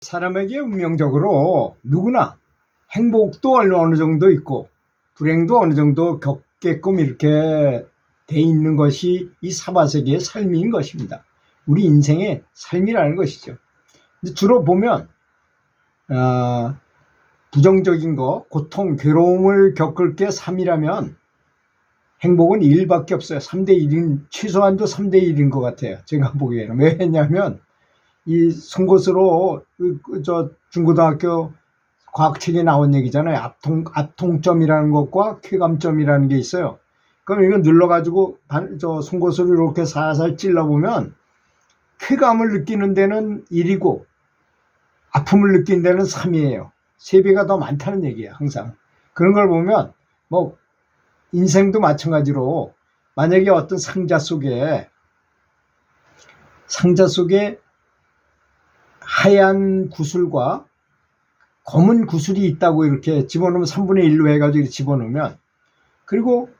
사람에게 운명적으로 누구나 행복도 어느 정도 있고 불행도 어느 정도 겪게끔 이렇게 돼 있는 것이 이 사바세계의 삶인 것입니다. 우리 인생의 삶이라는 것이죠. 주로 보면 부정적인 거, 고통, 괴로움을 겪을 게 3이라면 행복은 1밖에 없어요. 3대 1인, 최소한도 3대 1인 것 같아요. 제가 보기에는. 왜냐하면 이 송곳으로 저 중고등학교 과학책에 나온 얘기잖아요. 합통점이라는 것과 쾌감점이라는 게 있어요. 그럼 이거 눌러가지고 저 송곳으로 이렇게 살살 찔러보면 쾌감을 느끼는 데는 1이고 아픔을 느끼는 데는 3이에요. 3배가 더 많다는 얘기예요. 항상. 그런 걸 보면 뭐 인생도 마찬가지로 만약에 어떤 상자 속에 하얀 구슬과 검은 구슬이 있다고 이렇게 집어넣으면 3분의 1로 해가지고 이렇게 집어넣으면, 그리고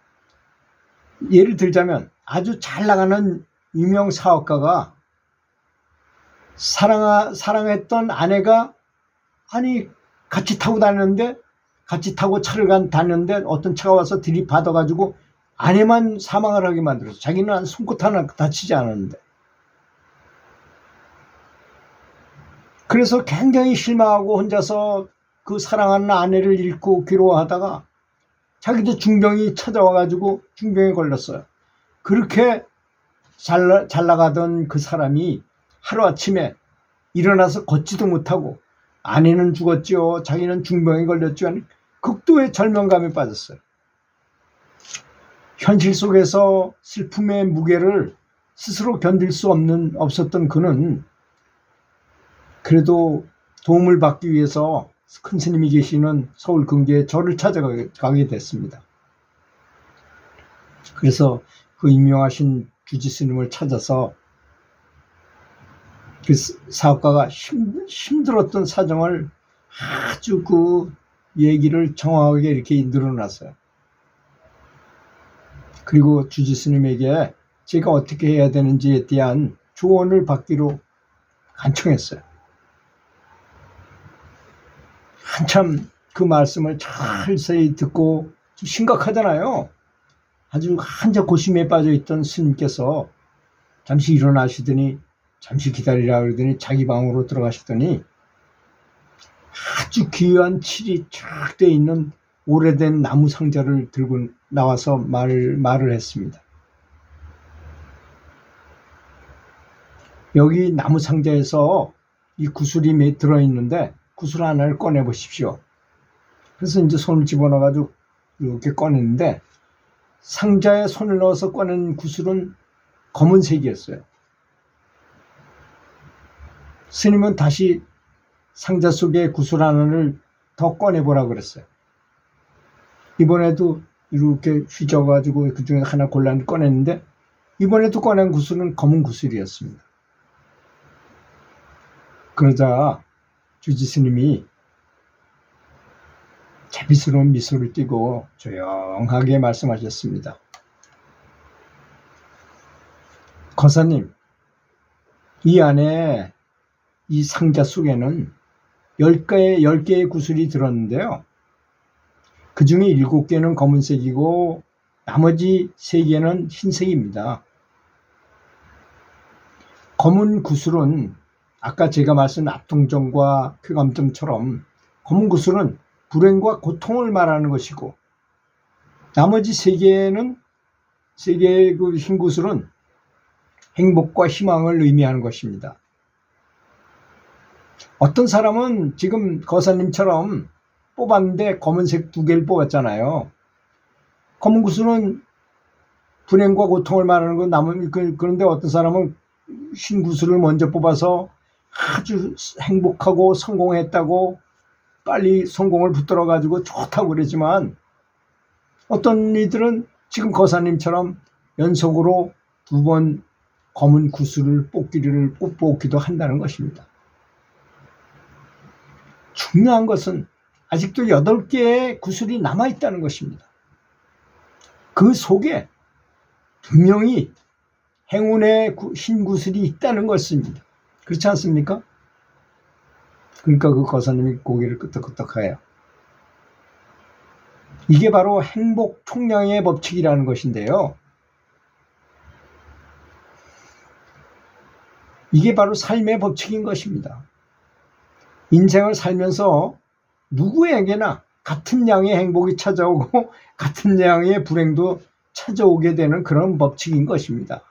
예를 들자면 아주 잘 나가는 유명 사업가가 사랑했던 아내가 같이 타고 차를 다녔는데 어떤 차가 와서 들이받아가지고 아내만 사망을 하게 만들었어. 자기는 손끝 하나 다치지 않았는데. 그래서 굉장히 실망하고 혼자서 그 사랑하는 아내를 잃고 괴로워하다가 자기도 중병이 찾아와가지고 중병에 걸렸어요. 그렇게 잘 나가던 그 사람이 하루아침에 일어나서 걷지도 못하고 아내는 죽었죠. 자기는 중병에 걸렸죠. 극도의 절망감에 빠졌어요. 현실 속에서 슬픔의 무게를 스스로 견딜 수 없었던 그는 그래도 도움을 받기 위해서 큰 스님이 계시는 서울 근교에 절을 찾아가게 됐습니다. 그래서 그 유명하신 주지 스님을 찾아서 그 사업가가 힘들었던 사정을 아주 그 얘기를 정확하게 이렇게 늘어놨어요. 그리고 주지 스님에게 제가 어떻게 해야 되는지에 대한 조언을 받기로 간청했어요. 한참 그 말씀을 자세히 듣고 좀 심각하잖아요. 아주 한자 고심에 빠져있던 스님께서 잠시 일어나시더니 잠시 기다리라 그러더니 자기 방으로 들어가시더니 아주 귀한 칠이 쫙 돼 있는 오래된 나무 상자를 들고 나와서 말을 했습니다. 여기 나무 상자에서 이 구슬이 들어있는데 구슬 하나를 꺼내 보십시오. 그래서 이제 손을 집어넣어가지고 이렇게 꺼냈는데 상자에 손을 넣어서 꺼낸 구슬은 검은색이었어요. 스님은 다시 상자 속에 구슬 하나를 더 꺼내보라 그랬어요. 이번에도 이렇게 휘저어가지고 그 중에 하나 꺼냈는데 이번에도 꺼낸 구슬은 검은 구슬이었습니다. 그러자 주지 스님이 자비스러운 미소를 띠고 조용하게 말씀하셨습니다. 거사님, 이 안에 이 상자 속에는 10개의 구슬이 들었는데요. 그 중에 7개는 검은색이고 나머지 3개는 흰색입니다. 검은 구슬은 아까 제가 말씀한 합통점과 쾌감점처럼 검은 구슬은 불행과 고통을 말하는 것이고 나머지 3개의 그 흰 구슬은 행복과 희망을 의미하는 것입니다. 어떤 사람은 지금 거사님처럼 뽑았는데 검은색 2개를 뽑았잖아요. 검은 구슬은 불행과 고통을 말하는 건 그런데 어떤 사람은 흰 구슬을 먼저 뽑아서 아주 행복하고 성공했다고 빨리 성공을 붙들어 가지고 좋다고 그러지만 어떤 이들은 지금 거사님처럼 연속으로 2번 검은 구슬을 뽑기도 한다는 것입니다. 중요한 것은 아직도 8개의 구슬이 남아있다는 것입니다. 그 속에 분명히 행운의 흰 구슬이 있다는 것입니다. 그렇지 않습니까? 그러니까 그 거사님이 고개를 끄덕끄덕해요. 이게 바로 행복 총량의 법칙이라는 것인데요. 이게 바로 삶의 법칙인 것입니다. 인생을 살면서 누구에게나 같은 양의 행복이 찾아오고 같은 양의 불행도 찾아오게 되는 그런 법칙인 것입니다.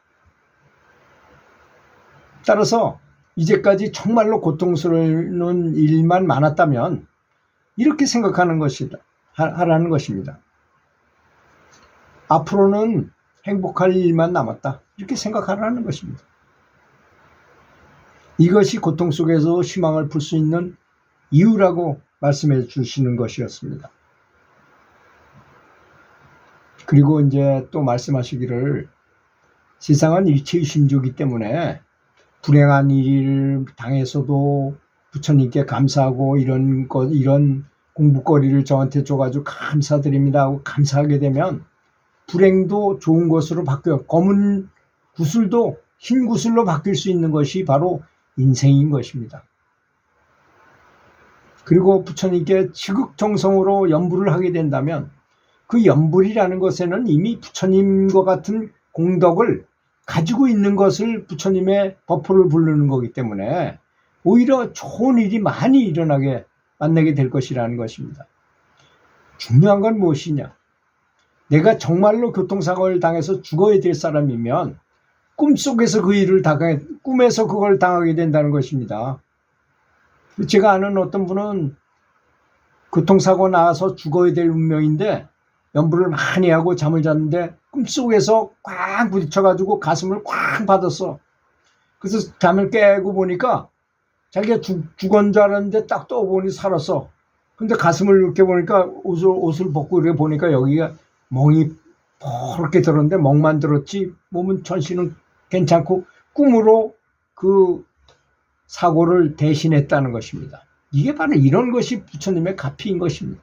따라서 이제까지 정말로 고통스러운 일만 많았다면 이렇게 생각하는 것이다. 하라는 것입니다. 앞으로는 행복할 일만 남았다. 이렇게 생각하라는 것입니다. 이것이 고통 속에서 희망을 풀 수 있는 이유라고 말씀해 주시는 것이었습니다. 그리고 이제 또 말씀하시기를 세상은 일체의 신조이기 때문에 불행한 일을 당해서도 부처님께 감사하고 이런 공부거리를 저한테 줘가지고 감사드립니다 하고 감사하게 되면 불행도 좋은 것으로 바뀌어요. 검은 구슬도 흰 구슬로 바뀔 수 있는 것이 바로 인생인 것입니다. 그리고 부처님께 지극정성으로 연불을 하게 된다면 그 연불이라는 것에는 이미 부처님과 같은 공덕을 가지고 있는 것을 부처님의 법호를 부르는 거기 때문에 오히려 좋은 일이 많이 일어나게 만나게 될 것이라는 것입니다. 중요한 건 무엇이냐? 내가 정말로 교통사고를 당해서 죽어야 될 사람이면 꿈속에서 그 일을 꿈에서 그걸 당하게 된다는 것입니다. 제가 아는 어떤 분은 교통사고 나서 죽어야 될 운명인데 연불을 많이 하고 잠을 잤는데 꿈속에서 꽉 부딪혀가지고 가슴을 꽉 받았어. 그래서 잠을 깨고 보니까 자기가 죽은 줄 알았는데 딱 떠보니 살았어. 근데 가슴을 이렇게 보니까 옷을 벗고 이렇게 보니까 여기가 멍이 포렇게 들었는데 멍만 들었지 몸은 전신은 괜찮고 꿈으로 그 사고를 대신했다는 것입니다. 이게 바로 이런 것이 부처님의 가피인 것입니다.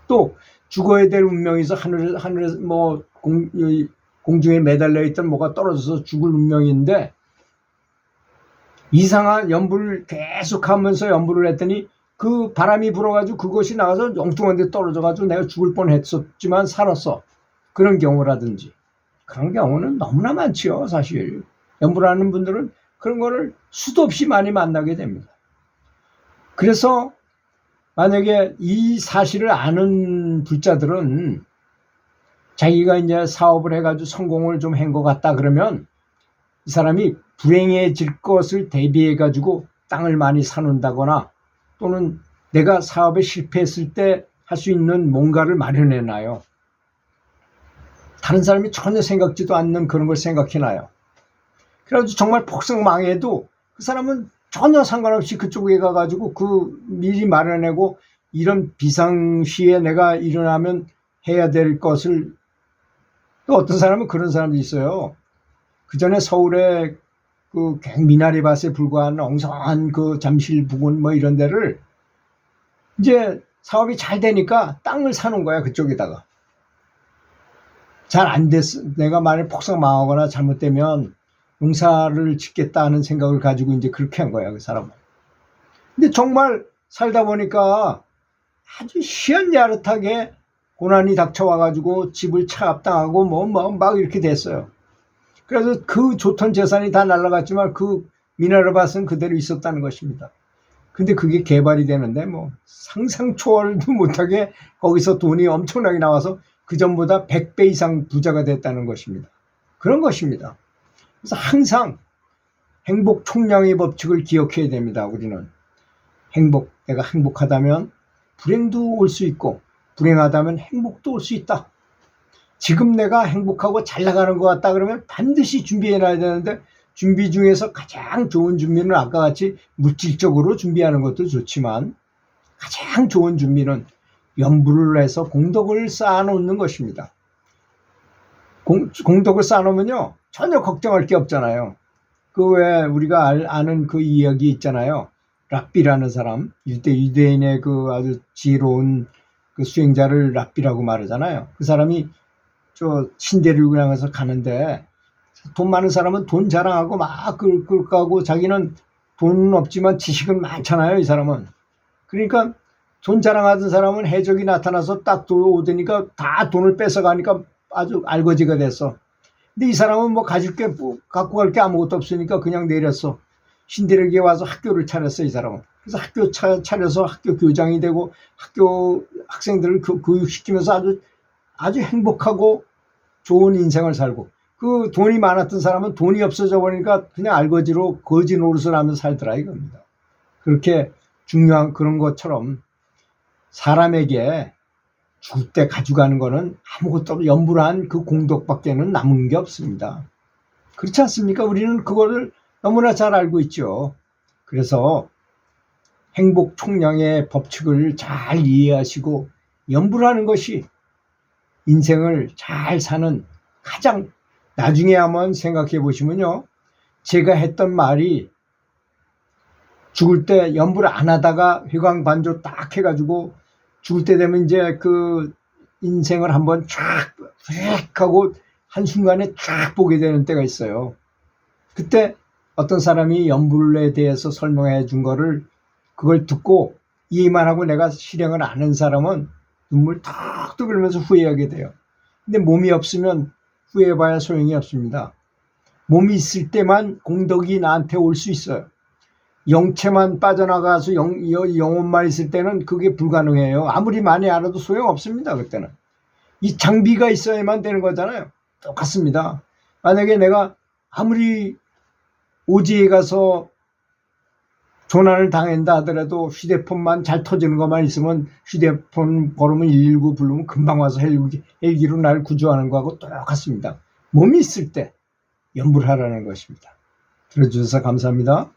또 죽어야 될 운명에서 하늘에 뭐 공중에 매달려 있던 뭐가 떨어져서 죽을 운명인데 이상한 연불을 계속하면서 연불을 했더니 그 바람이 불어가지고 그것이 나가서 엉뚱한 데 떨어져가지고 내가 죽을 뻔했었지만 살았어. 그런 경우라든지 그런 경우는 너무나 많지요. 사실 연불하는 분들은 그런 거를 수도 없이 많이 만나게 됩니다. 그래서 만약에 이 사실을 아는 불자들은 자기가 이제 사업을 해가지고 성공을 좀 한 것 같다 그러면 이 사람이 불행해질 것을 대비해가지고 땅을 많이 사놓는다거나 또는 내가 사업에 실패했을 때 할 수 있는 뭔가를 마련해놔요. 다른 사람이 전혀 생각지도 않는 그런 걸 생각해놔요. 그래가지고 정말 폭삭 망해도 그 사람은 전혀 상관없이 그쪽에 가가지고 그 미리 마련하고 이런 비상시에 내가 일어나면 해야 될 것을 또 어떤 사람은 그런 사람도 있어요. 그 전에 서울에 그 미나리밭에 불과한 엉성한 그 잠실 부근 뭐 이런 데를 이제 사업이 잘 되니까 땅을 사놓은 거야. 그쪽에다가. 잘 안 됐어. 내가 만약 폭삭 망하거나 잘못되면 농사를 짓겠다 하는 생각을 가지고 이제 그렇게 한 거야. 그 사람은. 근데 정말 살다 보니까 아주 희한야릇하게 고난이 닥쳐와가지고 집을 차압당하고 막 이렇게 됐어요. 그래서 그 좋던 재산이 다 날아갔지만 그 미나리밭은 그대로 있었다는 것입니다. 근데 그게 개발이 되는데 뭐 상상 초월도 못하게 거기서 돈이 엄청나게 나와서 그 전보다 100배 이상 부자가 됐다는 것입니다. 그런 것입니다. 그래서 항상 행복 총량의 법칙을 기억해야 됩니다. 우리는 내가 행복하다면 불행도 올 수 있고 불행하다면 행복도 올 수 있다. 지금 내가 행복하고 잘 나가는 것 같다 그러면 반드시 준비해놔야 되는데 준비 중에서 가장 좋은 준비는 아까 같이 물질적으로 준비하는 것도 좋지만 가장 좋은 준비는 연불을 해서 공덕을 쌓아놓는 것입니다. 공덕을 쌓아놓으면요 전혀 걱정할 게 없잖아요. 그 왜 우리가 아는 그 이야기 있잖아요. 랍비라는 사람, 유대인의 그 아주 지혜로운 그 수행자를 랍비라고 말하잖아요. 그 사람이 저 신대륙을 향해서 가는데 돈 많은 사람은 돈 자랑하고 막 그러고 자기는 돈은 없지만 지식은 많잖아요. 이 사람은. 그러니까 돈 자랑하던 사람은 해적이 나타나서 딱 오더니까 다 돈을 뺏어가니까 아주 알거지가 됐어. 근데 이 사람은 뭐 가질 게, 뭐 갖고 갈 게 아무것도 없으니까 그냥 내렸어. 신들에게 와서 학교를 차렸어, 이 사람은. 그래서 학교 차려서 학교 교장이 되고 학교 학생들을 교육시키면서 아주 행복하고 좋은 인생을 살고, 그 돈이 많았던 사람은 돈이 없어져 버리니까 그냥 알거지로 거지 노릇을 하면서 살더라 이겁니다. 그렇게 중요한 그런 것처럼 사람에게 죽을 때 가져가는 거는 아무것도 없고 염불한 그 공덕밖에는 남은 게 없습니다. 그렇지 않습니까? 우리는 그거를 너무나 잘 알고 있죠. 그래서 행복 총량의 법칙을 잘 이해하시고 염불하는 것이 인생을 잘 사는 가장, 나중에 한번 생각해 보시면요, 제가 했던 말이 죽을 때 염불 안 하다가 회광반조 딱 해가지고 죽을 때 되면 이제 그 인생을 한번 쫙 하고 한순간에 쫙 보게 되는 때가 있어요. 그때 어떤 사람이 염불에 대해서 설명해 준 거를, 그걸 듣고 이해만 하고 내가 실행을 안 한 사람은 눈물 탁 흘리면서 후회하게 돼요. 근데 몸이 없으면 후회해봐야 소용이 없습니다. 몸이 있을 때만 공덕이 나한테 올 수 있어요. 영체만 빠져나가서 영혼만 있을 때는 그게 불가능해요. 아무리 많이 알아도 소용없습니다. 그때는 이 장비가 있어야만 되는 거잖아요. 똑같습니다. 만약에 내가 아무리 오지에 가서 조난을 당한다 하더라도 휴대폰만 잘 터지는 것만 있으면, 휴대폰 걸으면 119 부르면 금방 와서 헬기로 날 구조하는 거하고 똑같습니다. 몸이 있을 때 염불하라는 것입니다. 들어주셔서 감사합니다.